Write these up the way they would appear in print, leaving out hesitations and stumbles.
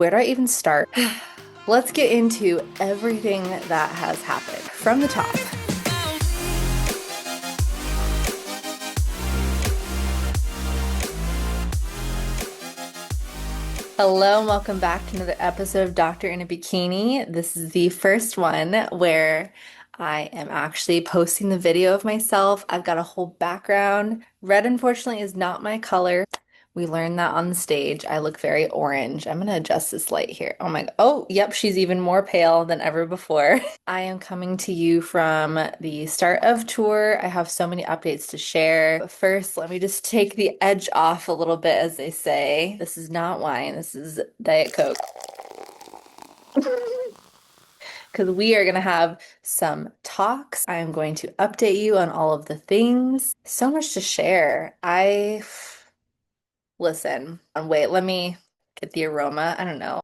Where do I even start? Let's get into everything that has happened from the top. Hello and welcome back to another episode of Doctor in a Bikini. This is the first one where I am actually posting the video of myself. I've got a whole background. Red, unfortunately, is not my color. We learned that on the stage. I look very orange. I'm gonna adjust this light here. Oh my, oh, yep, she's even more pale than ever before. I am coming to you from the start of tour. I have so many updates to share. But first, let me just take the edge off a little bit, as they say. This is not wine, this is Diet Coke. Because we are going to have some talks. I am going to update you on all of the things. So much to share. Listen, wait, let me get the aroma. I don't know.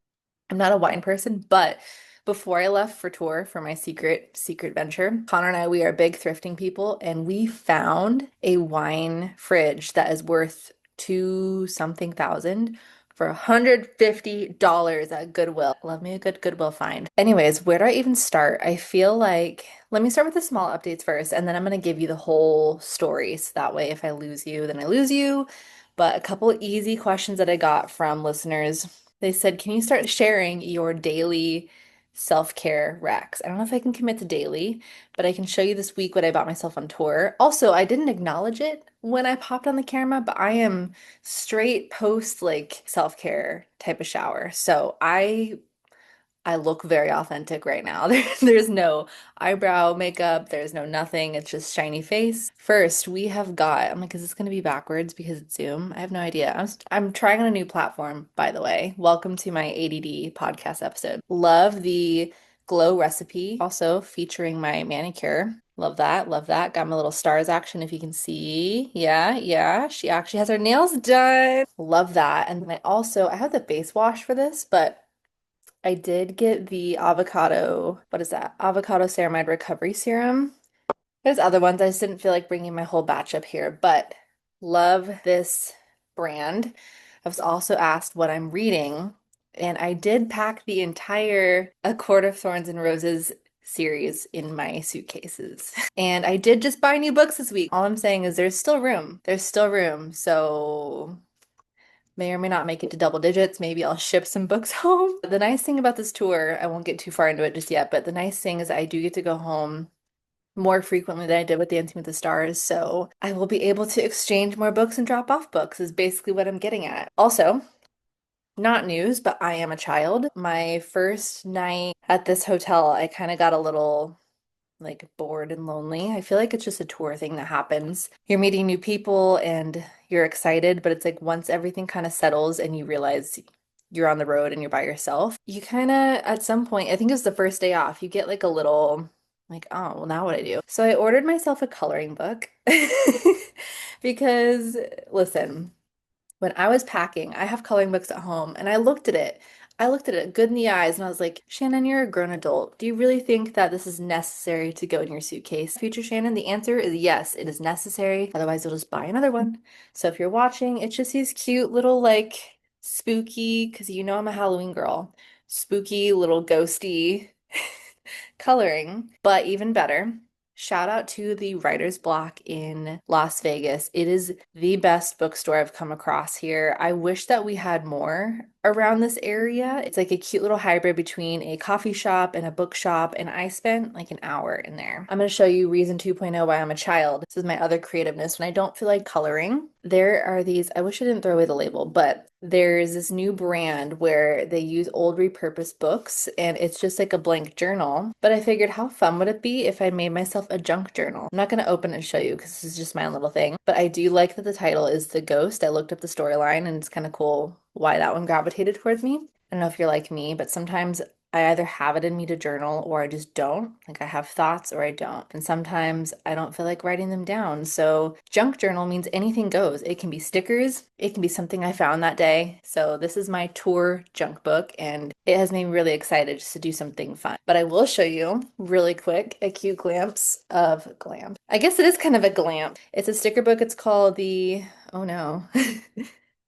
I'm not a wine person, but before I left for tour for my secret venture, Connor and I, we are big thrifting people, and we found a wine fridge that is worth two something thousand for $150 at Goodwill. Love me a good Goodwill find. Anyways, where do I even start? I feel like let me start with the small updates first, and then I'm gonna give you the whole story. So that way, if I lose you, then I lose you. But a couple easy questions that I got from listeners. They said, can you start sharing your daily self-care recs? I don't know if I can commit to daily, but I can show you this week what I bought myself on tour. Also, I didn't acknowledge it when I popped on the camera, but I am straight post like self-care type of shower. So I look very authentic right now. There's no eyebrow makeup, there's no nothing. It's just shiny face. First, we have got, I'm like, is this going to be backwards because it's Zoom? I have no idea. I'm trying on a new platform, by the way. Welcome to my ADD podcast episode. Love the glow recipe, also featuring my manicure. Love that. Love that. Got my little stars action if you can see. Yeah, yeah. She actually has her nails done. Love that. And then I have the base wash for this, but I did get the avocado, what is that? Avocado ceramide recovery serum. There's other ones. I just didn't feel like bringing my whole batch up here, but love this brand. I was also asked what I'm reading, and I did pack the entire A Court of Thorns and Roses series in my suitcases. And I did just buy new books this week. All I'm saying is there's still room. There's still room. So may or may not make it to double digits. Maybe I'll ship some books home. The nice thing about this tour, I won't get too far into it just yet, but the nice thing is I do get to go home more frequently than I did with Dancing with the Stars. So I will be able to exchange more books and drop off books, is basically what I'm getting at. Also, not news, but I am a child. My first night at this hotel, I kind of got a little like bored and lonely. I feel like it's just a tour thing that happens. You're meeting new people and you're excited, but it's like once everything kind of settles and you realize you're on the road and you're by yourself, you kind of, at some point, I think it was the first day off, you get like a little like, oh, well, now what I do? So I ordered myself a coloring book because, listen, when I was packing, I have coloring books at home and I looked at it. I looked at it good in the eyes and I was like, Shannon, you're a grown adult. Do you really think that this is necessary to go in your suitcase? Future Shannon, the answer is yes, it is necessary. Otherwise, you'll just buy another one. So if you're watching, it's just these cute little like spooky, because you know I'm a Halloween girl, spooky little ghosty coloring. But even better, shout out to the Writer's Block in Las Vegas. It is the best bookstore I've come across here. I wish that we had more around this area. It's like a cute little hybrid between a coffee shop and a bookshop, and I spent like an hour in there. I'm going to show you Reason 2.0 why I'm a child. This is my other creativeness when I don't feel like coloring. There are these, I wish I didn't throw away the label, but there's this new brand where they use old repurposed books and it's just like a blank journal. But I figured how fun would it be if I made myself a junk journal? I'm not going to open it and show you because this is just my own little thing. But I do like that the title is The Ghost. I looked up the storyline and it's kind of cool why that one gravitated towards me. I don't know if you're like me, but sometimes I either have it in me to journal or I just don't. Like I have thoughts or I don't. And sometimes I don't feel like writing them down. So junk journal means anything goes. It can be stickers. It can be something I found that day. So this is my tour junk book and it has made me really excited just to do something fun. But I will show you really quick a cute glimpse of glam. I guess it is kind of a glam. It's a sticker book. It's called the, oh no.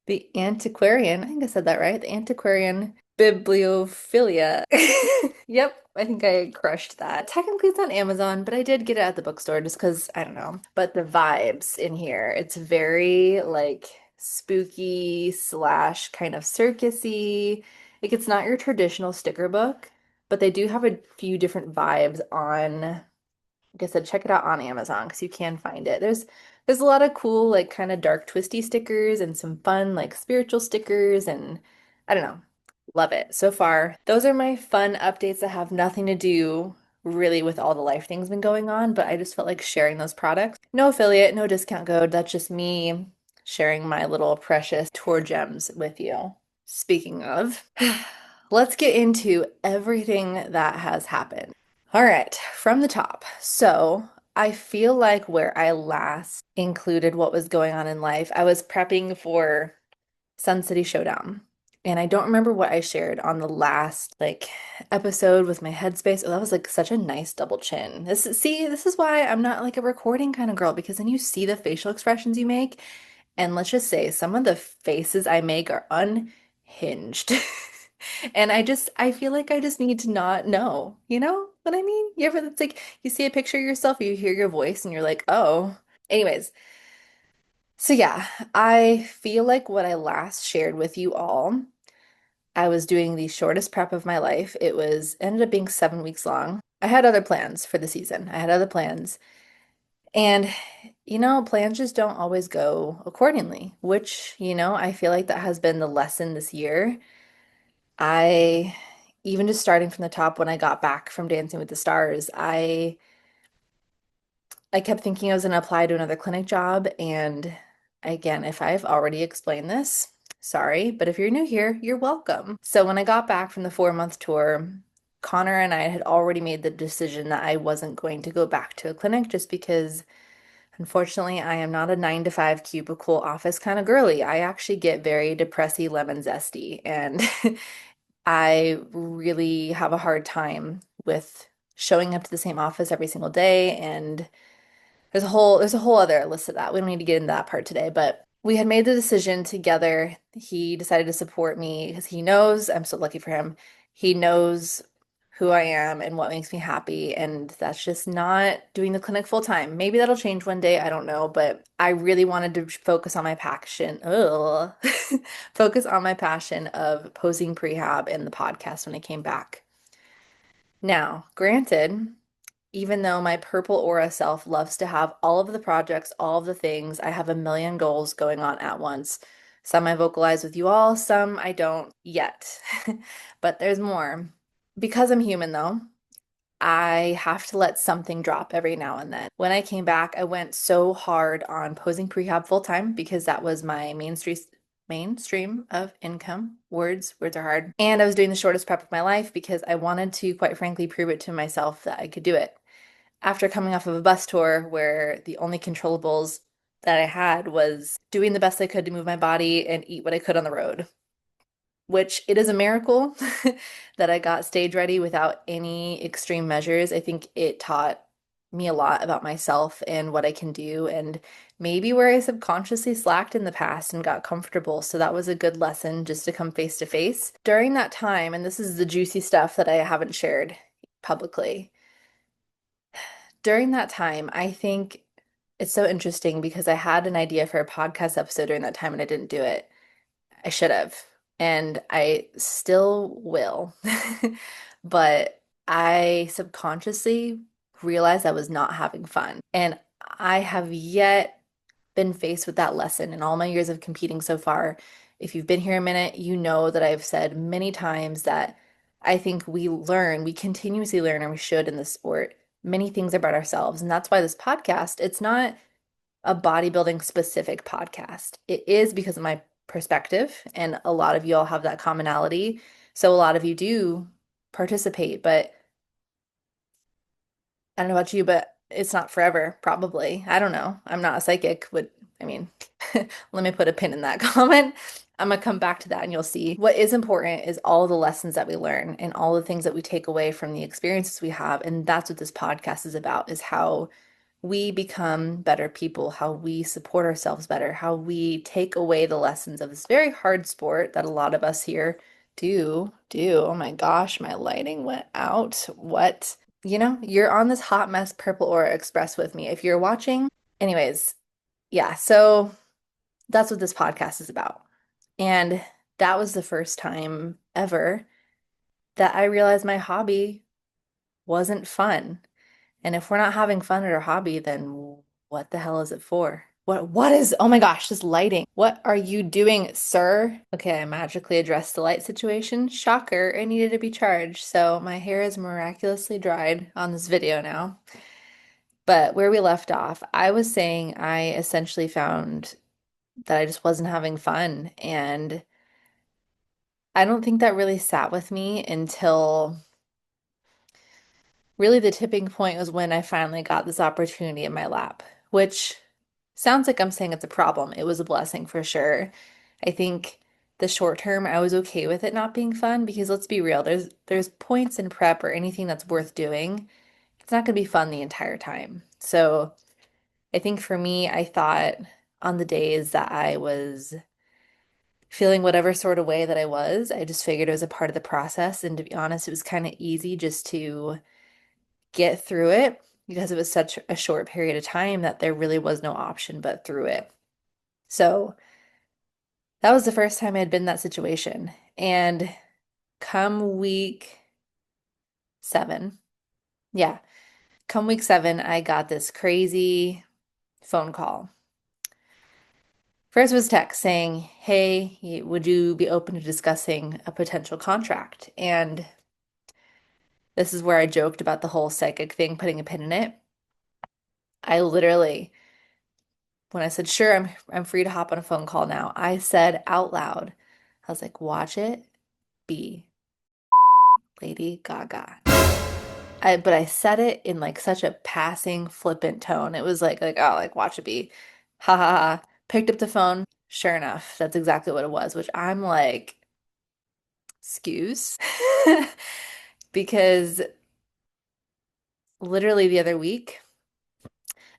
The Antiquarian, I think I said that right. The Antiquarian Bibliophilia. Yep, I think I crushed that. Technically, it's on Amazon, but I did get it at the bookstore just because I don't know. But the vibes in here, it's very like spooky slash kind of circusy. Like it's not your traditional sticker book, but they do have a few different vibes on like I said, check it out on Amazon because you can find it. There's a lot of cool, like kind of dark twisty stickers and some fun, like spiritual stickers, and I don't know. Love it so far. Those are my fun updates that have nothing to do really with all the life things been going on, but I just felt like sharing those products. No affiliate, no discount code. That's just me sharing my little precious tour gems with you. Speaking of, let's get into everything that has happened. All right, from the top. So I feel like where I last included what was going on in life, I was prepping for Sun City Showdown. And I don't remember what I shared on the last like episode with my headspace. Oh, that was like such a nice double chin. This is why I'm not like a recording kind of girl because then you see the facial expressions you make. And let's just say some of the faces I make are unhinged. And I feel like I just need to not know. You know what I mean? You ever, it's like you see a picture of yourself, you hear your voice, and you're like, oh. Anyways, so yeah, I feel like what I last shared with you all, I was doing the shortest prep of my life. It was ended up being 7 weeks long. I had other plans for the season. I had other plans. And, plans just don't always go accordingly, which, I feel like that has been the lesson this year. I, even just starting from the top when I got back from Dancing with the Stars, I kept thinking I was going to apply to another clinic job. And again, if I've already explained this, sorry, but if you're new here, you're welcome. So when I got back from the 4 month tour, Connor and I had already made the decision that I wasn't going to go back to a clinic just because unfortunately, I am not a 9 to 5 cubicle office kind of girly. I actually get very depressy lemon zesty, and I really have a hard time with showing up to the same office every single day. And there's a whole other list of that. We don't need to get into that part today, but we had made the decision together. He decided to support me because he knows I'm so lucky for him. He knows who I am and what makes me happy, and that's just not doing the clinic full time. Maybe that'll change one day, I don't know, but I really wanted to focus on my passion. Ugh. Focus on my passion of posing prehab and the podcast when I came back. Now, granted, even though my purple aura self loves to have all of the projects, all of the things, I have a million goals going on at once. Some I vocalize with you all, some I don't yet. But there's more. Because I'm human, though, I have to let something drop every now and then. When I came back, I went so hard on posing prehab full time because that was my mainstream of income. Words are hard. And I was doing the shortest prep of my life because I wanted to, quite frankly, prove it to myself that I could do it. After coming off of a bus tour where the only controllables that I had was doing the best I could to move my body and eat what I could on the road, which it is a miracle that I got stage ready without any extreme measures. I think it taught me a lot about myself and what I can do, and maybe where I subconsciously slacked in the past and got comfortable. So that was a good lesson just to come face to face. During that time, and this is the juicy stuff that I haven't shared publicly, during that time, I think it's so interesting because I had an idea for a podcast episode during that time and I didn't do it. I should have, and I still will. But I subconsciously realized I was not having fun. And I have yet been faced with that lesson in all my years of competing so far. If you've been here a minute, you know that I've said many times that I think we continuously learn, or we should in this sport, many things about ourselves. And that's why this podcast, it's not a bodybuilding specific podcast. It is because of my perspective, and a lot of you all have that commonality. So a lot of you do participate, but I don't know about you, but it's not forever, probably. I don't know. I'm not a psychic. I mean, let me put a pin in that comment. I'm gonna come back to that and you'll see. What is important is all the lessons that we learn and all the things that we take away from the experiences we have. And that's what this podcast is about, is how we become better people, how we support ourselves better, how we take away the lessons of this very hard sport that a lot of us here Do. Oh my gosh, my lighting went out. What? You're on this hot mess Purple Aura Express with me. If you're watching, anyways, yeah, so that's what this podcast is about. And that was the first time ever that I realized my hobby wasn't fun. And if we're not having fun at our hobby, then what the hell is it for? What is, oh my gosh, this lighting. What are you doing, sir? Okay, I magically addressed the light situation. Shocker, it needed to be charged. So my hair is miraculously dried on this video now. But where we left off, I was saying I essentially found that I just wasn't having fun. And I don't think that really sat with me until really the tipping point was when I finally got this opportunity in my lap, which sounds like I'm saying it's a problem. It was a blessing for sure. I think the short term I was okay with it not being fun because let's be real, there's points in prep or anything that's worth doing. It's not going to be fun the entire time. So, I think for me, I thought on the days that I was feeling whatever sort of way that I was, I just figured it was a part of the process. And to be honest, it was kind of easy just to get through it because it was such a short period of time that there really was no option but through it. So that was the first time I had been in that situation. And come week 7, yeah, come week 7, I got this crazy phone call. First was text saying, "Hey, would you be open to discussing a potential contract?" And this is where I joked about the whole psychic thing, putting a pin in it. I literally, when I said, "Sure, I'm free to hop on a phone call now," I said out loud, I was like, "Watch it be Lady Gaga." But I said it in like such a passing, flippant tone. It was like oh, like watch it be. Ha ha ha. Picked up the phone. Sure enough, that's exactly what it was, which I'm like, excuse. Because literally the other week,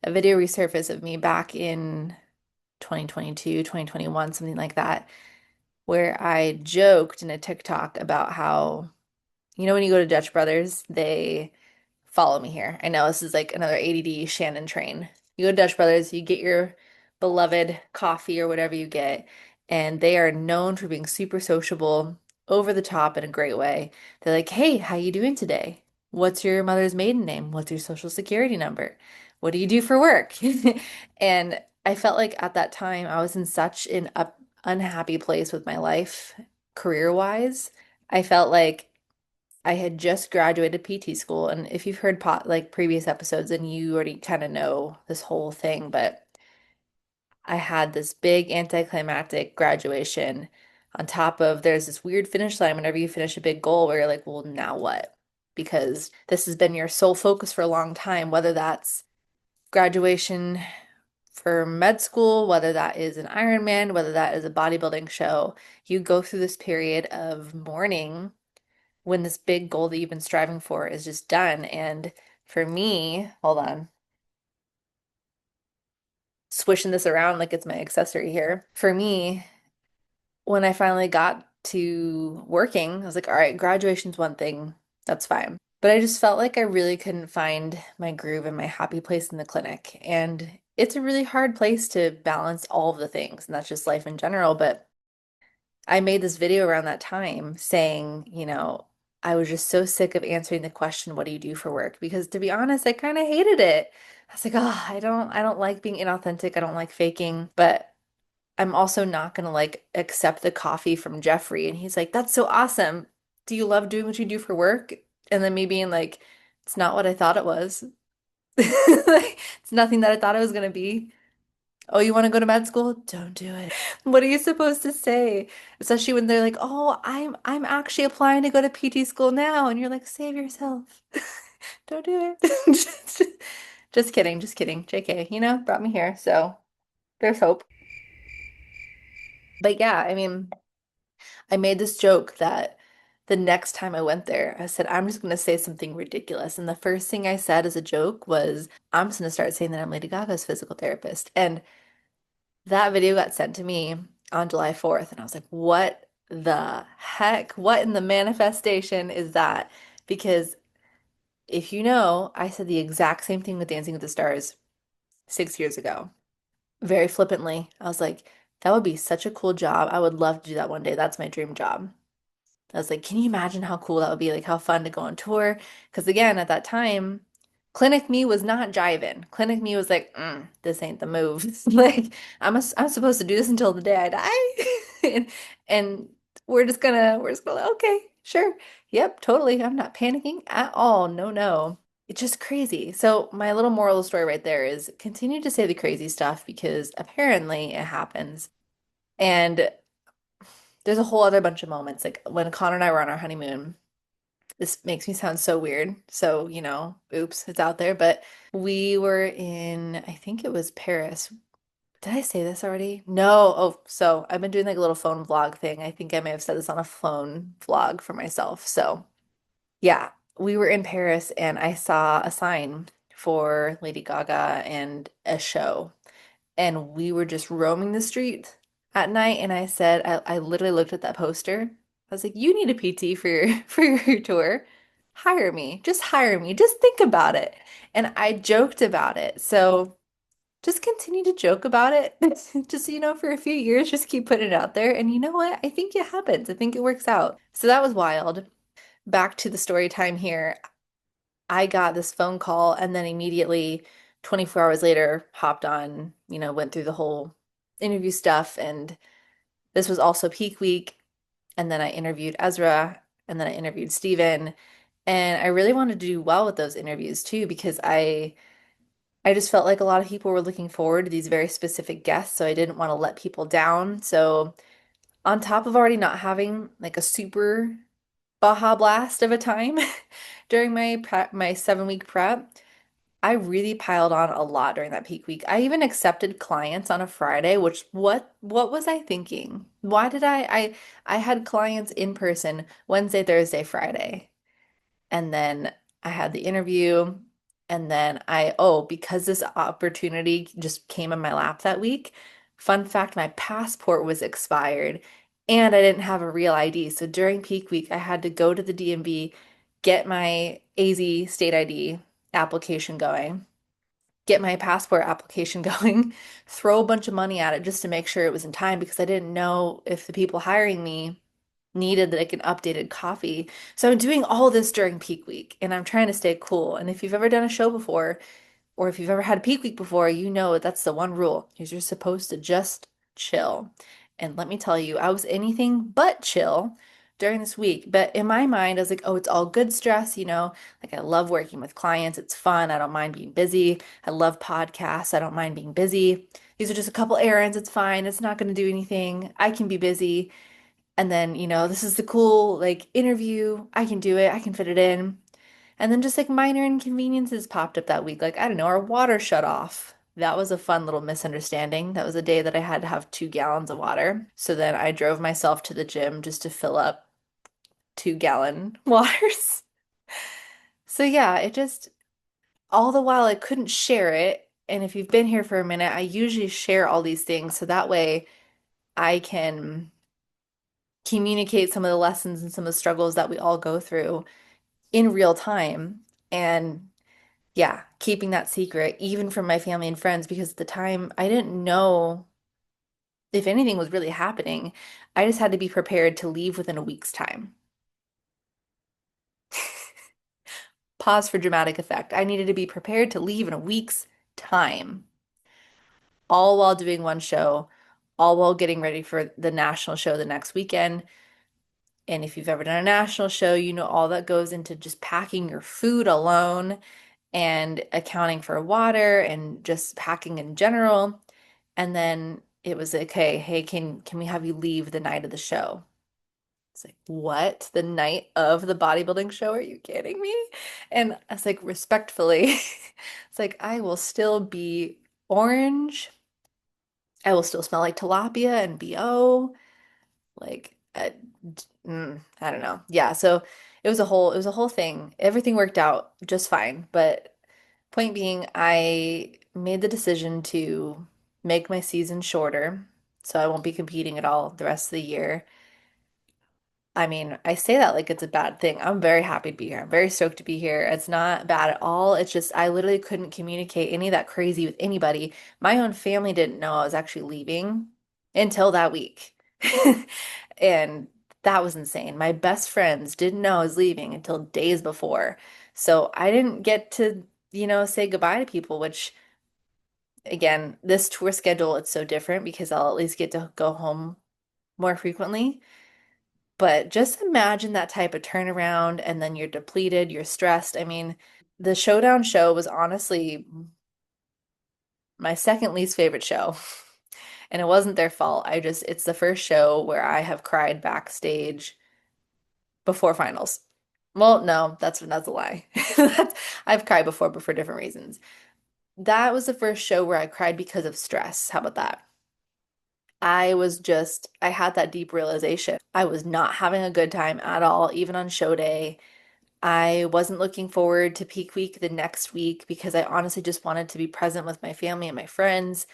a video resurfaced of me back in 2022, 2021, something like that, where I joked in a TikTok about how, when you go to Dutch Brothers, they follow me here. I know this is like another ADD Shannon train. You go to Dutch Brothers, you get your beloved coffee or whatever you get, and they are known for being super sociable, over the top in a great way. They're like, "Hey, how you doing today? What's your mother's maiden name? What's your social security number? What do you do for work?" And I felt like at that time I was in such an unhappy place with my life, career-wise. I felt like I had just graduated PT school, and if you've heard like previous episodes, and you already kind of know this whole thing, but I had this big anticlimactic graduation on top of there's this weird finish line whenever you finish a big goal where you're like, well, now what? Because this has been your sole focus for a long time, whether that's graduation for med school, whether that is an Ironman, whether that is a bodybuilding show, you go through this period of mourning when this big goal that you've been striving for is just done. And for me, hold on, swishing this around like it's my accessory here. For me, when I finally got to working, I was like, all right, graduation's one thing, that's fine. But I just felt like I really couldn't find my groove and my happy place in the clinic. And it's a really hard place to balance all of the things, and that's just life in general. But I made this video around that time saying, I was just so sick of answering the question, what do you do for work? Because to be honest, I kind of hated it. I was like, oh, I don't like being inauthentic. I don't like faking, but I'm also not gonna like accept the coffee from Jeffrey. And he's like, that's so awesome. Do you love doing what you do for work? And then me being like, it's not what I thought it was. Like, it's nothing that I thought it was gonna be. Oh, you want to go to med school? Don't do it. What are you supposed to say? Especially when they're like, "Oh, I'm actually applying to go to PT school now." And you're like, "Save yourself. Don't do it." Just kidding, just kidding. JK, brought me here, so there's hope. But yeah, I mean, I made this joke that the next time I went there, I said, "I'm just going to say something ridiculous." And the first thing I said as a joke was, "I'm just going to start saying that I'm Lady Gaga's physical therapist." And that video got sent to me on July 4th, and I was like, what the heck? What in the manifestation is that? Because if you know, I said the exact same thing with Dancing with the Stars 6 years ago. Very flippantly. I was like, that would be such a cool job. I would love to do that one day. That's my dream job. I was like, can you imagine how cool that would be? Like, how fun to go on tour? Because again, at that time, Clinic Me was not jiving. Clinic Me was like, this ain't the move. Like, I'm supposed to do this until the day I die, and we're just gonna okay, sure, yep, totally. I'm not panicking at all. No, no. It's just crazy. So my little moral of the story right there is continue to say the crazy stuff because apparently it happens. And there's a whole other bunch of moments. Like when Connor and I were on our honeymoon, this makes me sound so weird. So, oops, it's out there. But we were in, I think it was Paris. Did I say this already? No. Oh, so I've been doing like a little phone vlog thing. I think I may have said this on a phone vlog for myself. So, yeah, we were in Paris and I saw a sign for Lady Gaga and a show. And we were just roaming the street at night. And I said, I literally looked at that poster. I was like, you need a PT for your for your tour. Hire me. Just hire me. Just think about it. And I joked about it. So just continue to joke about it. Just, for a few years, just keep putting it out there. And you know what? I think it happens. I think it works out. So that was wild. Back to the story time here. I got this phone call and then immediately 24 hours later hopped on, went through the whole interview stuff. And this was also peak week. And then I interviewed Ezra and then I interviewed Steven. And I really wanted to do well with those interviews too, because I just felt like a lot of people were looking forward to these very specific guests. So I didn't want to let people down. So on top of already not having like a super Baja Blast of a time during my 7 week prep, I really piled on a lot during that peak week. I even accepted clients on a Friday, which what was I thinking? Why did I had clients in person Wednesday, Thursday, Friday. And then I had the interview and then because this opportunity just came in my lap that week, fun fact, my passport was expired and I didn't have a real ID. So during peak week, I had to go to the DMV, get my AZ state ID application going, get my passport application going, throw a bunch of money at it just to make sure it was in time because I didn't know if the people hiring me needed like an updated copy. So I'm doing all this during peak week and I'm trying to stay cool. And if you've ever done a show before, or if you've ever had a peak week before, you know that's the one rule is you're supposed to just chill. And let me tell you, I was anything but chill during this week. But in my mind, I was like, oh, it's all good stress, like I love working with clients. It's fun. I don't mind being busy. I love podcasts. I don't mind being busy. These are just a couple errands. It's fine. It's not going to do anything. I can be busy. And then, this is the cool like interview. I can do it. I can fit it in. And then just like minor inconveniences popped up that week. Like, I don't know, our water shut off. That was a fun little misunderstanding. That was a day that I had to have 2 gallons of water. So then I drove myself to the gym just to fill up 2 gallon waters. So yeah, it just, all the while I couldn't share it. And if you've been here for a minute, I usually share all these things so that way I can communicate some of the lessons and some of the struggles that we all go through in real time. And yeah, keeping that secret, even from my family and friends, because at the time I didn't know if anything was really happening. I just had to be prepared to leave within a week's time. Pause for dramatic effect. I needed to be prepared to leave in a week's time, all while doing one show, all while getting ready for the national show the next weekend. And if you've ever done a national show, you know all that goes into just packing your food alone and accounting for water and just packing in general. And then it was okay, hey, can we have you leave the night of the show? It's like, what? The night of the bodybuilding show? Are you kidding me? And I was like, respectfully, it's like I will still be orange. I will still smell like tilapia and BO. Like, I don't know. Yeah, so it was a whole thing. Everything worked out just fine. But point being, I made the decision to make my season shorter, so I won't be competing at all the rest of the year. I mean, I say that like it's a bad thing. I'm very happy to be here. I'm very stoked to be here. It's not bad at all. It's just I literally couldn't communicate any of that crazy with anybody. My own family didn't know I was actually leaving until that week. And that was insane. My best friends didn't know I was leaving until days before. So I didn't get to, say goodbye to people, which again, this tour schedule, it's so different because I'll at least get to go home more frequently. But just imagine that type of turnaround and then you're depleted, you're stressed. I mean, the Showdown show was honestly my second least favorite show. And it wasn't their fault. It's the first show where I have cried backstage before finals. Well, no, that's a lie. I've cried before, but for different reasons. That was the first show where I cried because of stress. How about that? I had that deep realization. I was not having a good time at all, even on show day. I wasn't looking forward to peak week the next week because I honestly just wanted to be present with my family and my friends.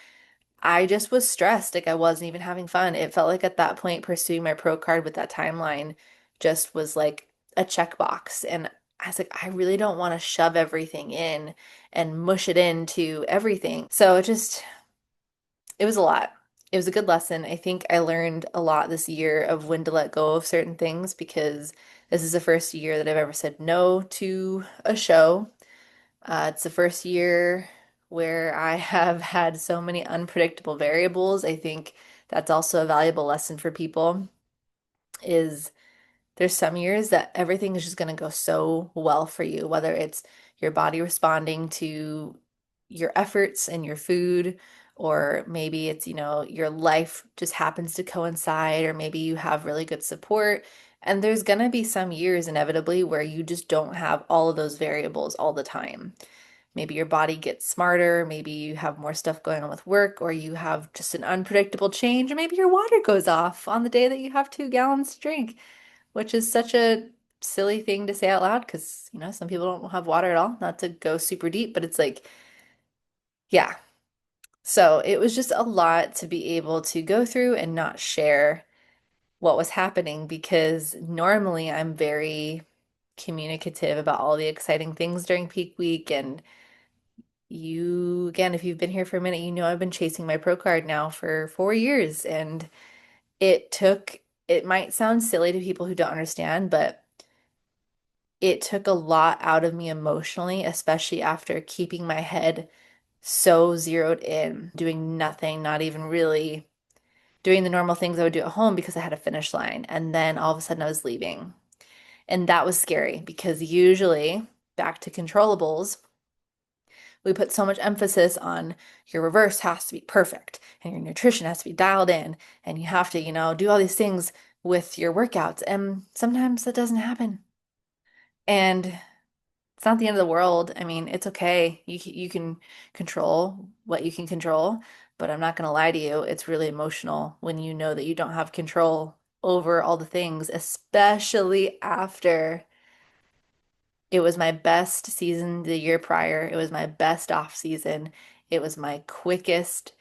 I just was stressed. Like I wasn't even having fun. It felt like at that point, pursuing my pro card with that timeline just was like a checkbox. And I was like, I really don't want to shove everything in and mush it into everything. So it was a lot. It was a good lesson. I think I learned a lot this year of when to let go of certain things because this is the first year that I've ever said no to a show. It's the first year where I have had so many unpredictable variables. I think that's also a valuable lesson for people is there's some years that everything is just going to go so well for you, whether it's your body responding to your efforts and your food, or maybe it's, your life just happens to coincide, or maybe you have really good support. And there's going to be some years inevitably where you just don't have all of those variables all the time. Maybe your body gets smarter, maybe you have more stuff going on with work, or you have just an unpredictable change, or maybe your water goes off on the day that you have 2 gallons to drink, which is such a silly thing to say out loud because, some people don't have water at all. Not to go super deep, but it's like, yeah. So it was just a lot to be able to go through and not share what was happening because normally I'm very communicative about all the exciting things during peak week. And again, if you've been here for a minute, I've been chasing my pro card now for 4 years. And it might sound silly to people who don't understand, but it took a lot out of me emotionally, especially after keeping my head so zeroed in, doing nothing, not even really doing the normal things I would do at home because I had a finish line. And then all of a sudden I was leaving. And that was scary because usually, back to controllables, we put so much emphasis on your reverse has to be perfect and your nutrition has to be dialed in and you have to, do all these things with your workouts. And sometimes that doesn't happen. And it's not the end of the world. I mean, it's okay. You can control what you can control, but I'm not going to lie to you. It's really emotional when you know that you don't have control over all the things, especially after it was my best season the year prior. It was my best off season. It was my quickest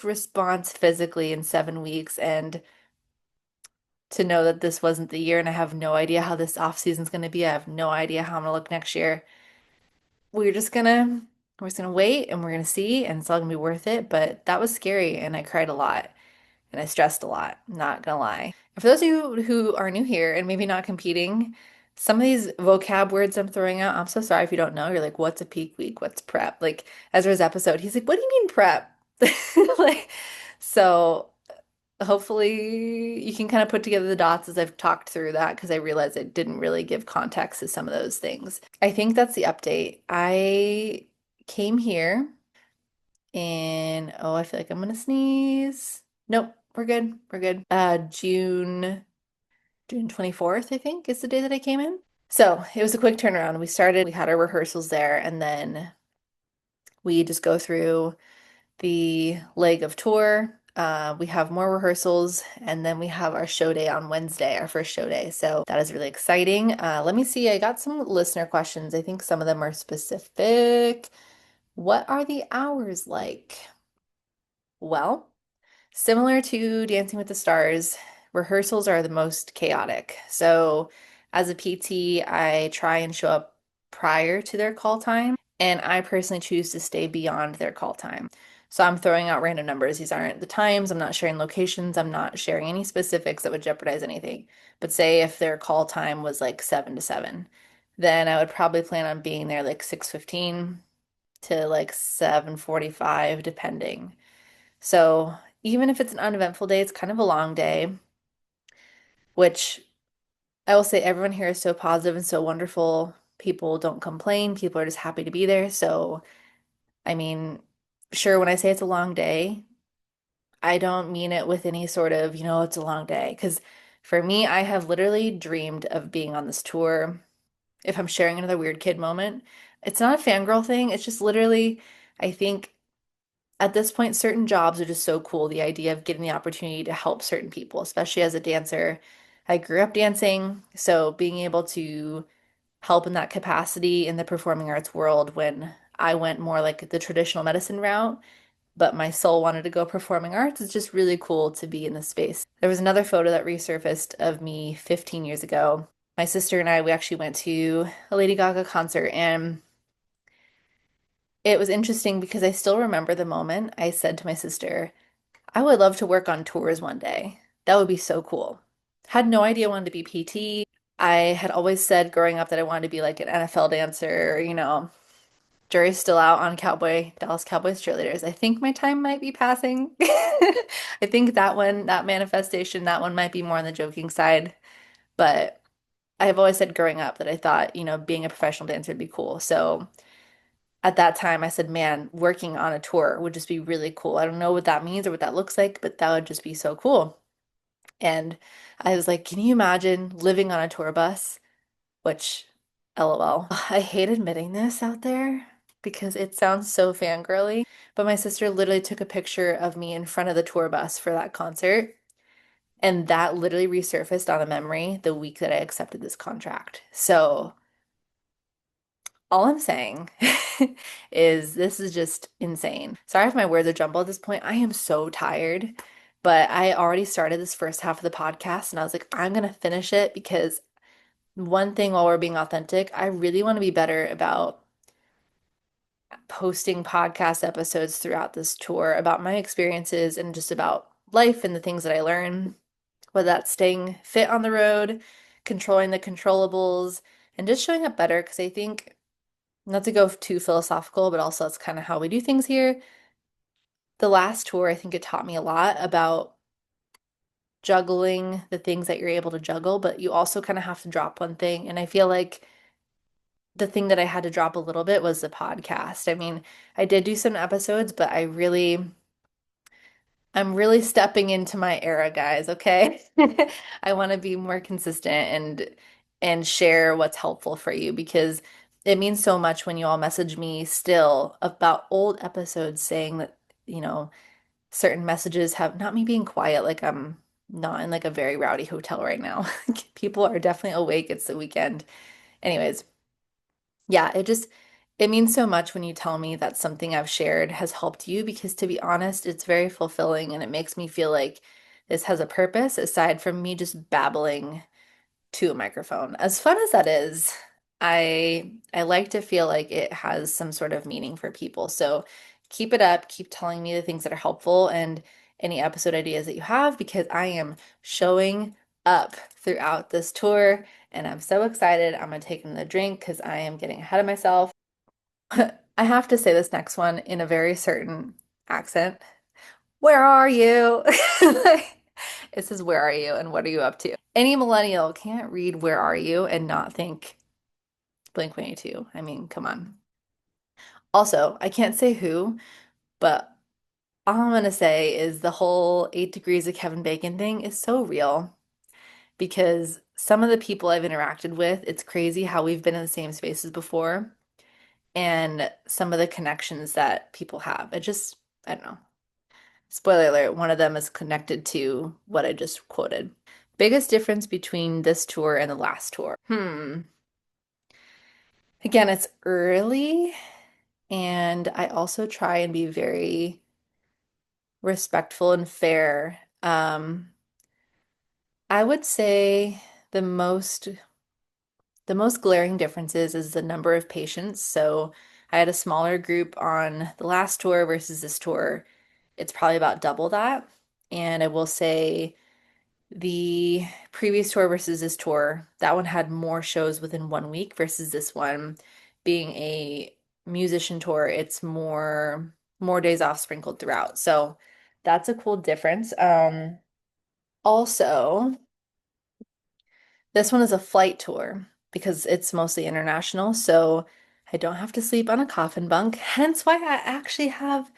response physically in 7 weeks. And to know that this wasn't the year and I have no idea how this off season's going to be. I have no idea how I'm going to look next year. we're just gonna we're just gonna wait and we're gonna see and it's all gonna be worth it. But that was scary and I cried a lot and I stressed a lot, not gonna lie. And for those of you who are new here and maybe not competing, some of these vocab words I'm throwing out, I'm so sorry if you don't know. You're like, what's a peak week? What's prep? Like Ezra's episode, he's like, what do you mean prep? Like, so hopefully you can kind of put together the dots as I've talked through that because I realized it didn't really give context to some of those things. I think that's the update. I came here in, oh, I feel like I'm gonna sneeze. Nope, we're good. We're good. June 24th, I think, is the day that I came in. So it was a quick turnaround. We had our rehearsals there, and then we just go through the leg of tour. We have more rehearsals, and then we have our show day on Wednesday, our first show day. So that is really exciting. Let me see. I got some listener questions. I think some of them are specific. What are the hours like? Well, similar to Dancing with the Stars, rehearsals are the most chaotic. So as a PT, I try and show up prior to their call time, and I personally choose to stay beyond their call time. So I'm throwing out random numbers. These aren't the times. I'm not sharing locations. I'm not sharing any specifics that would jeopardize anything. But say if their call time was like 7 to 7, then I would probably plan on being there like 6:15 to like 7:45, depending. So even if it's an uneventful day, it's kind of a long day, which I will say everyone here is so positive and so wonderful. People don't complain. People are just happy to be there. So, I mean, sure, when I say it's a long day, I don't mean it with any sort of, it's a long day. Because for me, I have literally dreamed of being on this tour. If I'm sharing another weird kid moment, it's not a fangirl thing. It's just literally, I think at this point, certain jobs are just so cool. The idea of getting the opportunity to help certain people, especially as a dancer. I grew up dancing, so being able to help in that capacity in the performing arts world when I went more like the traditional medicine route, but my soul wanted to go performing arts, it's just really cool to be in this space. There was another photo that resurfaced of me 15 years ago. My sister and I, we actually went to a Lady Gaga concert, and it was interesting because I still remember the moment I said to my sister, I would love to work on tours one day. That would be so cool. Had no idea I wanted to be PT. I had always said growing up that I wanted to be like an NFL dancer, jury's still out on Dallas Cowboys cheerleaders. I think my time might be passing. I think that one, that manifestation, that one might be more on the joking side. But I have always said growing up that I thought, being a professional dancer would be cool. So at that time, I said, man, working on a tour would just be really cool. I don't know what that means or what that looks like, but that would just be so cool. And I was like, can you imagine living on a tour bus? Which, LOL. I hate admitting this out there because it sounds so fangirly, but my sister literally took a picture of me in front of the tour bus for that concert. And that literally resurfaced on a memory the week that I accepted this contract. So all I'm saying is this is just insane. Sorry if my words are jumbled at this point. I am so tired, but I already started this first half of the podcast and I was like, I'm gonna finish it because one thing while we're being authentic, I really want to be better about posting podcast episodes throughout this tour about my experiences and just about life and the things that I learn, whether that's staying fit on the road, controlling the controllables, and just showing up better. Because I think, not to go too philosophical, but also that's kind of how we do things here. The last tour, I think it taught me a lot about juggling the things that you're able to juggle, but you also kind of have to drop one thing. And I feel like the thing that I had to drop a little bit was the podcast. I mean, I did do some episodes, but I'm really stepping into my era, guys, okay? I want to be more consistent and share what's helpful for you because it means so much when you all message me still about old episodes saying that, you know, certain messages have not me being quiet, like I'm not in like a very rowdy hotel right now. People are definitely awake. It's the weekend. Anyways, yeah, it means so much when you tell me that something I've shared has helped you because to be honest, it's very fulfilling and it makes me feel like this has a purpose aside from me just babbling to a microphone. As fun as that is, I like to feel like it has some sort of meaning for people. So keep it up, keep telling me the things that are helpful and any episode ideas that you have because I am showing up throughout this tour and I'm so excited. I'm gonna take another drink because I am getting ahead of myself. I have to say this next one in a very certain accent. Where are you? It says, where are you and what are you up to? Any millennial can't read where are you and not think Blink-182. I mean, come on. Also, I can't say who, but all I'm gonna say is the whole 8 degrees of Kevin Bacon thing is so real because some of the people I've interacted with, it's crazy how we've been in the same spaces before and some of the connections that people have. I don't know. Spoiler alert, one of them is connected to what I just quoted. Biggest difference between this tour and the last tour. Again, it's early, and I also try and be very respectful and fair. I would say the most the most glaring differences is the number of patients. So I had a smaller group on the last tour versus this tour. It's probably about double that. And I will say the previous tour versus this tour, that one had more shows within 1 week versus this one being a musician tour, it's more days off sprinkled throughout. So that's a cool difference. Also, this one is a flight tour because it's mostly international, so I don't have to sleep on a coffin bunk, hence why I actually have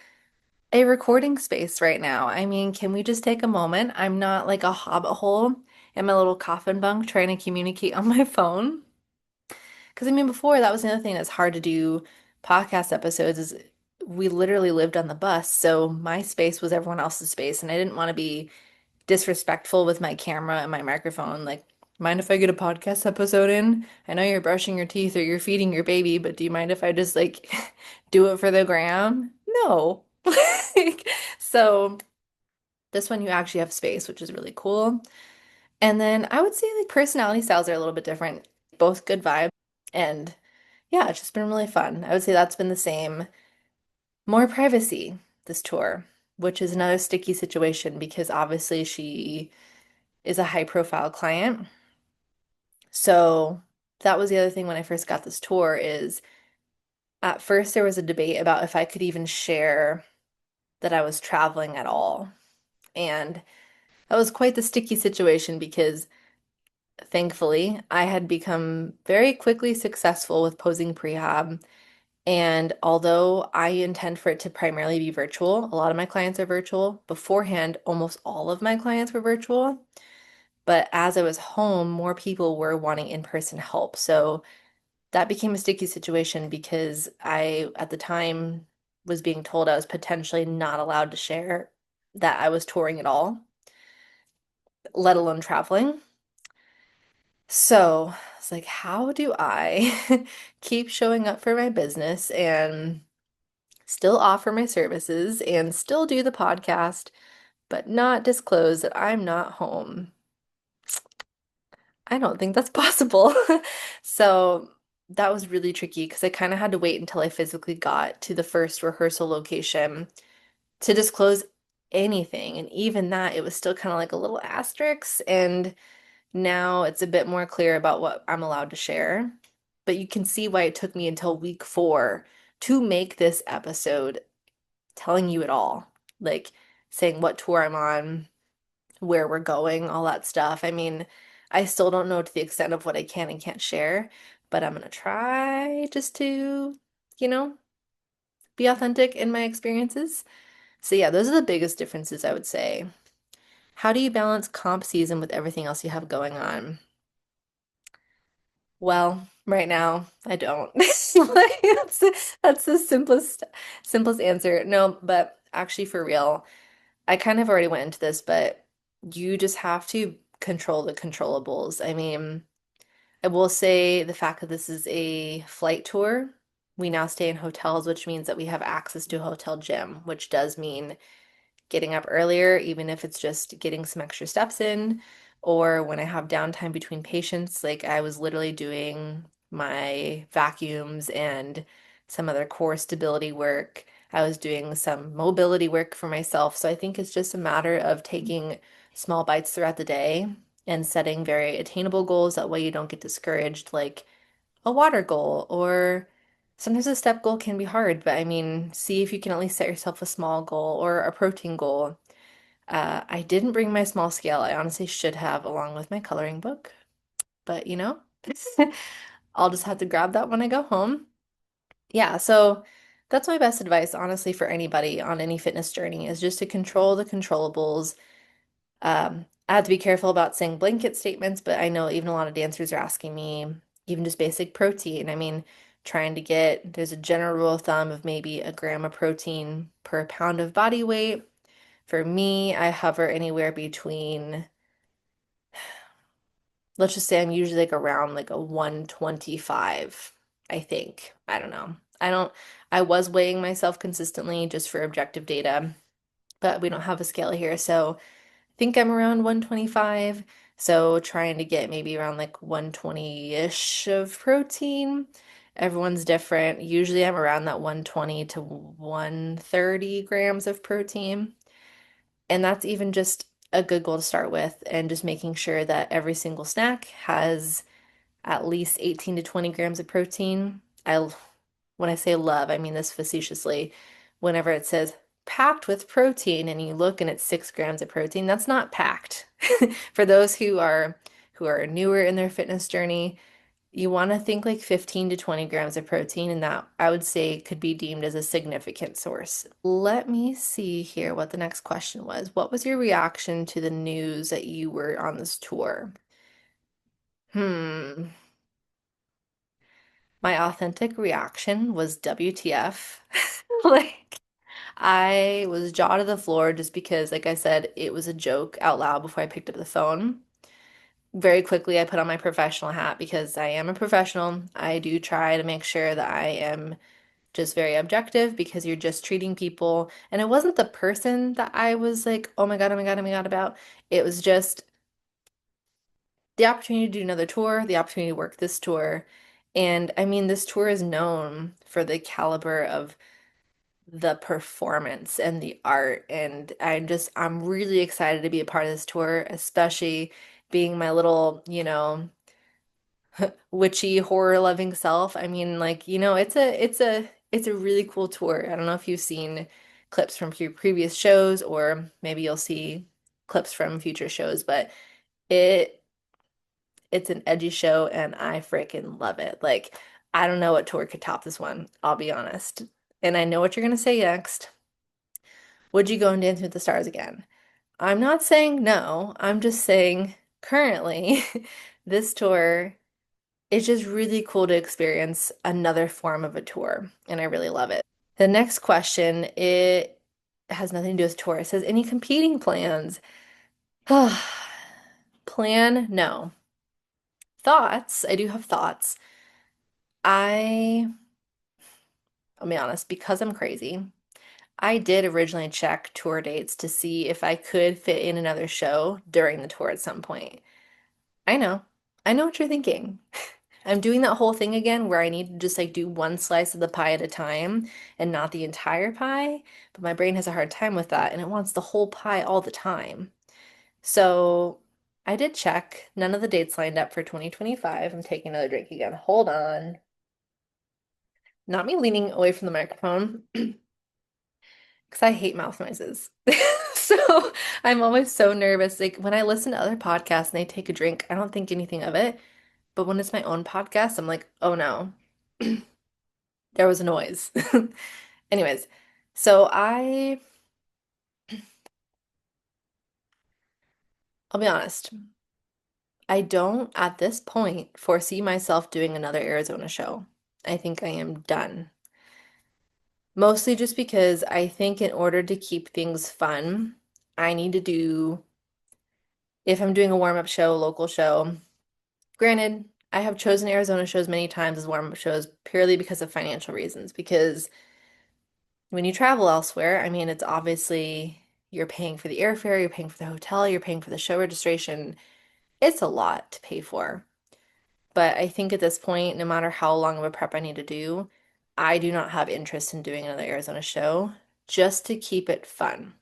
a recording space right now. I mean, can we just take a moment? I'm not like a hobbit hole in my little coffin bunk trying to communicate on my phone. Because I mean, before that was the other thing that's hard to do podcast episodes is we literally lived on the bus, so my space was everyone else's space, and I didn't want to be disrespectful with my camera and my microphone. Like, mind if I get a podcast episode in? I know you're brushing your teeth or you're feeding your baby, but do you mind if I just like do it for the gram? No. Like, so this one you actually have space, which is really cool. And then I would say like personality styles are a little bit different, both good vibe. And yeah, it's just been really fun. I would say that's been the same. More privacy this tour, which is another sticky situation because obviously she is a high profile client. So that was the other thing when I first got this tour is at first there was a debate about if I could even share that I was traveling at all. And that was quite the sticky situation because thankfully I had become very quickly successful with posing prehab. And although I intend for it to primarily be virtual, a lot of my clients are virtual. Beforehand, almost all of my clients were virtual. But as I was home, more people were wanting in-person help. So that became a sticky situation because I, at the time, was being told I was potentially not allowed to share that I was touring at all, let alone traveling. So it's like, how do I keep showing up for my business and still offer my services and still do the podcast, but not disclose that I'm not home? I don't think that's possible. So that was really tricky because I kind of had to wait until I physically got to the first rehearsal location to disclose anything. And even that, it was still kind of like a little asterisk. And now it's a bit more clear about what I'm allowed to share. But you can see why it took me until week 4 to make this episode telling you it all. Like saying what tour I'm on, where we're going, all that stuff. I mean, I still don't know to the extent of what I can and can't share, but I'm gonna try just to, you know, be authentic in my experiences. So yeah, those are the biggest differences I would say. How do you balance comp season with everything else you have going on? Well, right now, I don't. Like, that's the simplest answer. No, but actually for real, I kind of already went into this, but you just have to control the controllables. I mean, I will say the fact that this is a flight tour, we now stay in hotels, which means that we have access to a hotel gym, which does mean getting up earlier, even if it's just getting some extra steps in, or when I have downtime between patients, like I was literally doing my vacuums and some other core stability work. I was doing some mobility work for myself. So I think it's just a matter of taking small bites throughout the day and setting very attainable goals. That way you don't get discouraged, like a water goal or sometimes a step goal can be hard, but I mean, see if you can at least set yourself a small goal or a protein goal. I didn't bring my small scale. I honestly should have along with my coloring book, but I'll just have to grab that when I go home. Yeah, so that's my best advice, honestly, for anybody on any fitness journey is just to control the controllables. I have to be careful about saying blanket statements, but I know even a lot of dancers are asking me even just basic protein. I mean, trying to get, there's a general rule of thumb of maybe a gram of protein per pound of body weight. For me, I hover anywhere between, let's just say I'm usually like around like a 125, I think. I don't know. I was weighing myself consistently just for objective data, but we don't have a scale here. So think I'm around 125. So trying to get maybe around like 120-ish of protein. Everyone's different. Usually I'm around that 120 to 130 grams of protein. And that's even just a good goal to start with, and just making sure that every single snack has at least 18 to 20 grams of protein. When I say love, I mean this facetiously. Whenever it says packed with protein and you look and it's 6 grams of protein, that's not packed. For those who are newer in their fitness journey, you want to think like 15 to 20 grams of protein, and that I would say could be deemed as a significant source. Let me see here what the next question was. What was your reaction to the news that you were on this tour? Hmm. My authentic reaction was WTF. Like, I was jaw to the floor just because, like I said, it was a joke out loud before I picked up the phone. Very quickly, I put on my professional hat because I am a professional. I do try to make sure that I am just very objective because you're just treating people. And it wasn't the person that I was like, oh my God, oh my God, oh my God about. It was just the opportunity to do another tour, the opportunity to work this tour. And I mean, this tour is known for the caliber of the performance and the art. And I'm really excited to be a part of this tour, especially being my little, witchy horror loving self. I mean, like, it's a really cool tour. I don't know if you've seen clips from previous shows, or maybe you'll see clips from future shows, but it it's an edgy show and I freaking love it. Like, I don't know what tour could top this one, I'll be honest. And I know what you're gonna say next. Would you go and dance with the stars again? I'm not saying no. I'm just saying currently this tour is just really cool to experience another form of a tour, and I really love it. The next question, it has nothing to do with tour. It says any competing plans? Plan, no. Thoughts, I do have thoughts. I, I'll be honest, because I'm crazy, I did originally check tour dates to see if I could fit in another show during the tour at some point. I know. I know what you're thinking. I'm doing that whole thing again where I need to just like do one slice of the pie at a time and not the entire pie, but my brain has a hard time with that and it wants the whole pie all the time. So I did check. None of the dates lined up for 2025. I'm taking another drink again. Hold on. Not me leaning away from the microphone because I hate mouth noises. So I'm always so nervous. Like when I listen to other podcasts and they take a drink, I don't think anything of it. But when it's my own podcast, I'm like, oh no, there was a noise. Anyways, so I'll be honest, I don't at this point foresee myself doing another Arizona show. I think I am done. Mostly just because I think in order to keep things fun, I need to do, if I'm doing a warm-up show, local show, granted, I have chosen Arizona shows many times as warm-up shows purely because of financial reasons. Because when you travel elsewhere, I mean, it's obviously you're paying for the airfare, you're paying for the hotel, you're paying for the show registration. It's a lot to pay for. But I think at this point, no matter how long of a prep I need to do, I do not have interest in doing another Arizona show just to keep it fun.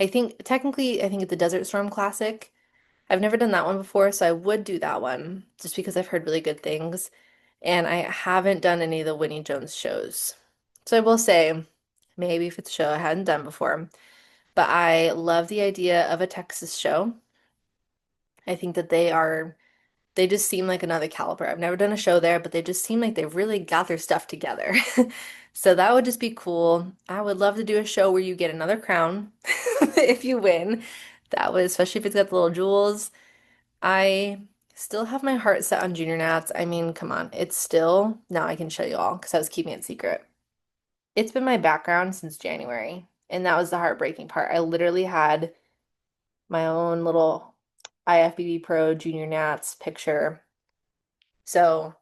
I think technically, I think it's the Desert Storm Classic. I've never done that one before, so I would do that one just because I've heard really good things. And I haven't done any of the Winnie Jones shows. So I will say, maybe if it's a show I hadn't done before, but I love the idea of a Texas show. I think that they just seem like another caliber. I've never done a show there, but they just seem like they've really got their stuff together. So that would just be cool. I would love to do a show where you get another crown if you win. That would, especially if it's got the little jewels. I still have my heart set on junior nats. I mean, come on. It's still, now I can show you all because I was keeping it secret. It's been my background since January, and that was the heartbreaking part. I literally had my own little IFBB Pro Junior Nats picture. So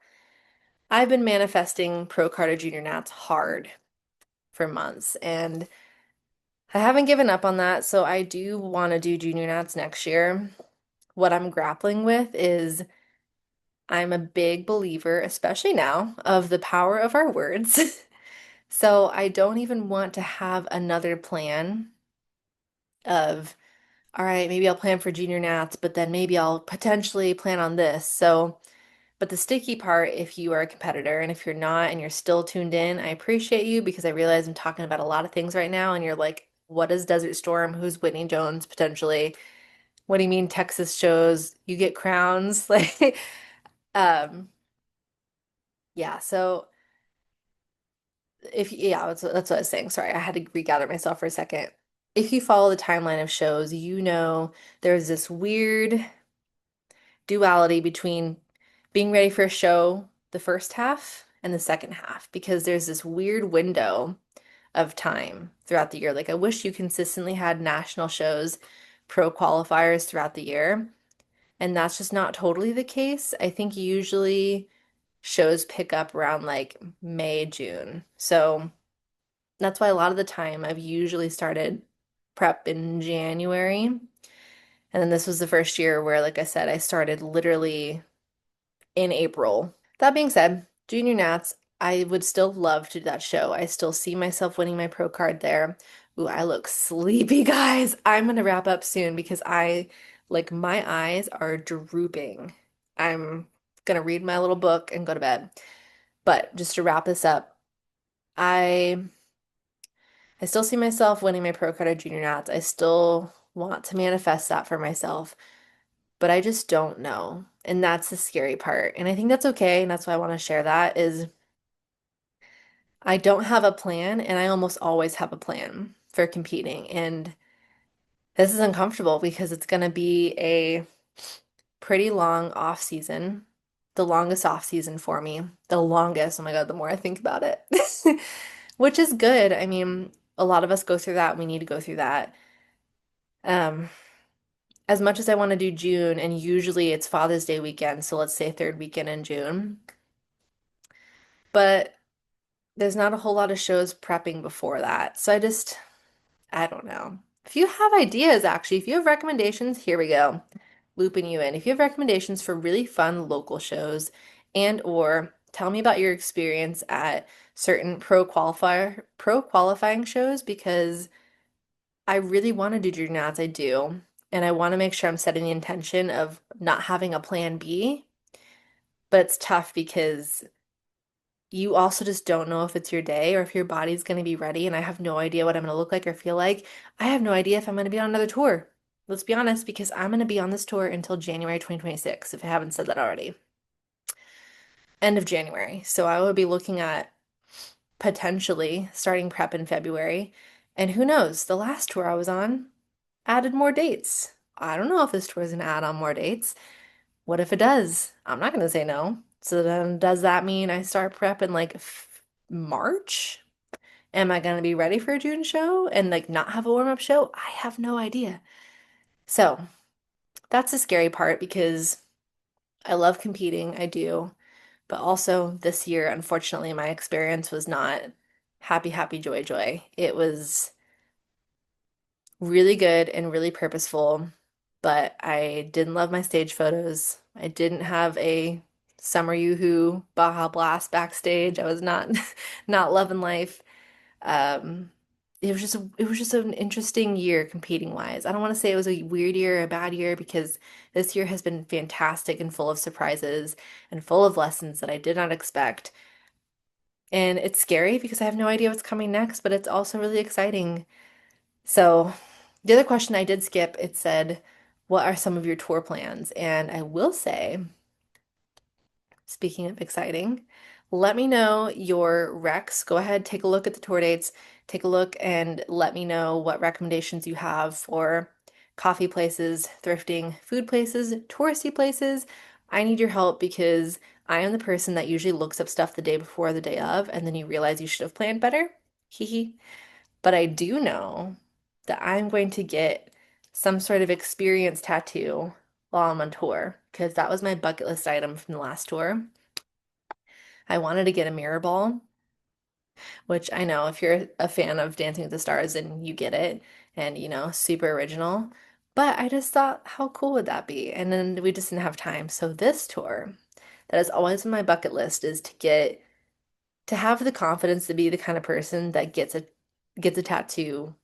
I've been manifesting Pro Carter Junior Nats hard for months, and I haven't given up on that. So I do want to do Junior Nats next year. what I'm grappling with is I'm a big believer, especially now, of the power of our words. So I don't even want to have another plan of, all right, maybe I'll plan for junior nats, but then maybe I'll potentially plan on this. So, but the sticky part, if you are a competitor and if you're not and you're still tuned in, I appreciate you because I realize I'm talking about a lot of things right now and you're like, what is Desert Storm? Who's Whitney Jones potentially? What do you mean Texas shows? You get crowns? Like, um, yeah, so if yeah, that's what I was saying. Sorry, I had to regather myself for a second. If you follow the timeline of shows, you know there's this weird duality between being ready for a show the first half and the second half because there's this weird window of time throughout the year. Like I wish you consistently had national shows, pro qualifiers throughout the year, and that's just not totally the case. I think usually shows pick up around like May, June. So that's why a lot of the time I've usually started prep in January. And then this was the first year where, like I said, I started literally in April. That being said, Junior Nats, I would still love to do that show. I still see myself winning my pro card there. Ooh, I look sleepy, guys. I'm gonna wrap up soon because like, my eyes are drooping. I'm gonna read my little book and go to bed. But just to wrap this up, I I still see myself winning my pro card at Junior Nats. I still want to manifest that for myself, but I just don't know. And that's the scary part. And I think that's okay. And that's why I want to share that is I don't have a plan and I almost always have a plan for competing. And this is uncomfortable because it's going to be a pretty long off season, the longest off season for me. The longest. Oh my God, the more I think about it. Which is good. I mean, a lot of us go through that. We need to go through that. Um, as much as I want to do June, and usually it's Father's Day weekend, so let's say third weekend in June, but there's not a whole lot of shows prepping before that. So I don't know. If you have ideas, actually, if you have recommendations, here we go. Looping you in. If you have recommendations for really fun local shows and or tell me about your experience at certain pro qualifying shows because I really want to do junior nats, I do. And I want to make sure I'm setting the intention of not having a plan B, but it's tough because you also just don't know if it's your day or if your body's going to be ready. And I have no idea what I'm going to look like or feel like. I have no idea if I'm going to be on another tour. Let's be honest, because I'm going to be on this tour until January 2026, if I haven't said that already. End of January. So I will be looking at potentially starting prep in February. And who knows, the last tour I was on added more dates. I don't know if this tour is going to add on more dates. What if it does? I'm not going to say no. So then does that mean I start prep in like March? Am I going to be ready for a June show and like not have a warm-up show? I have no idea. So that's the scary part because I love competing, I do. But also this year, unfortunately, my experience was not happy, happy, joy, joy. It was really good and really purposeful, but I didn't love my stage photos. I didn't have a Summer Yoo-hoo Baja Blast backstage. I was not not loving life. Um, it was just an interesting year competing wise. I don't want to say it was a weird year or a bad year because this year has been fantastic and full of surprises and full of lessons that I did not expect. And it's scary because I have no idea what's coming next, but it's also really exciting. So, the other question I did skip, it said, what are some of your tour plans? And I will say, speaking of exciting, let me know your recs. Go ahead, take a look at the tour dates, take a look and let me know what recommendations you have for coffee places, thrifting, food places, touristy places. I need your help because I am the person that usually looks up stuff the day before, the day of, and then you realize you should have planned better. Hee hee. But I do know that I'm going to get some sort of experience tattoo while I'm on tour because that was my bucket list item from the last tour. I wanted to get a mirror ball, which I know if you're a fan of Dancing with the Stars and you get it and super original. But I just thought, how cool would that be? And then we just didn't have time. So this tour that is always on my bucket list is to have the confidence to be the kind of person that gets a tattoo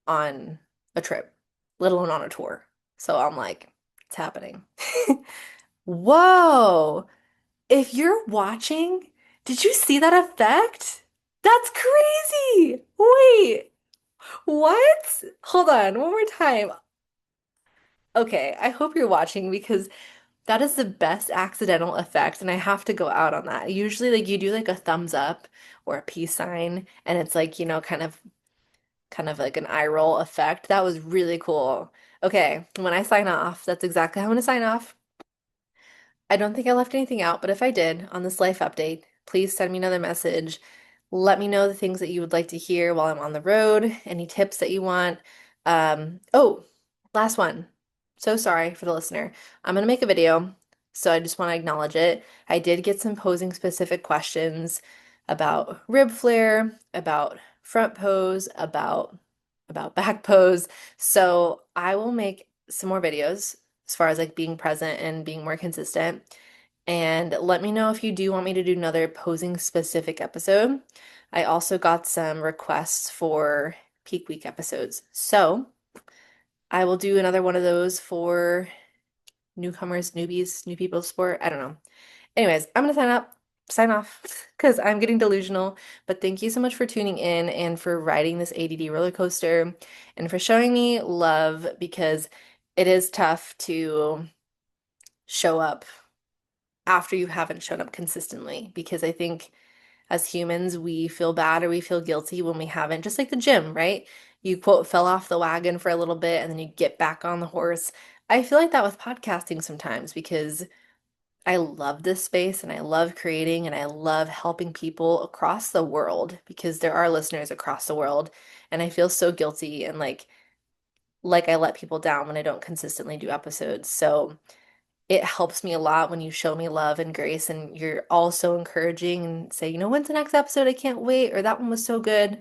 on a trip, let alone on a tour. So I'm like, it's happening. Whoa! If you're watching, did you see that effect? That's crazy! Wait, what? Hold on, one more time. Okay, I hope you're watching because that is the best accidental effect, and I have to go out on that. Usually, like you do like a thumbs up or a peace sign, and it's like, kind of like an eye roll effect. That was really cool. Okay, when I sign off, that's exactly how I'm gonna sign off. I don't think I left anything out, but if I did on this life update, please send me another message. Let me know the things that you would like to hear while I'm on the road, any tips that you want. Oh, last one. So sorry for the listener. I'm gonna make a video, so I just want to acknowledge it. I did get some posing specific questions about rib flare, about front pose, about back pose. So I will make some more videos as far as like being present and being more consistent. And let me know if you do want me to do another posing specific episode. I also got some requests for peak week episodes. So I will do another one of those for newcomers, newbies, new people sport. I don't know. Anyways, I'm gonna sign off because I'm getting delusional. But thank you so much for tuning in and for riding this ADD roller coaster and for showing me love because it is tough to show up after you haven't shown up consistently because I think as humans, we feel bad or we feel guilty when we haven't, just like the gym, right? You quote fell off the wagon for a little bit and then you get back on the horse. I feel like that with podcasting sometimes because I love this space and I love creating and I love helping people across the world because there are listeners across the world and I feel so guilty and like I let people down when I don't consistently do episodes. So it helps me a lot when you show me love and grace and you're also encouraging and say, when's the next episode? I can't wait, or that one was so good.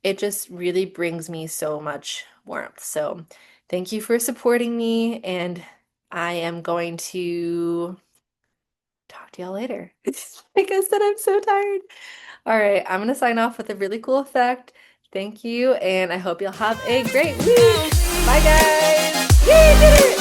It just really brings me so much warmth. So thank you for supporting me, and I am going to talk to y'all later. Like I said, I'm so tired. All right, I'm gonna sign off with a really cool effect. Thank you, and I hope you'll have a great week. Bye, guys. Yay, did it!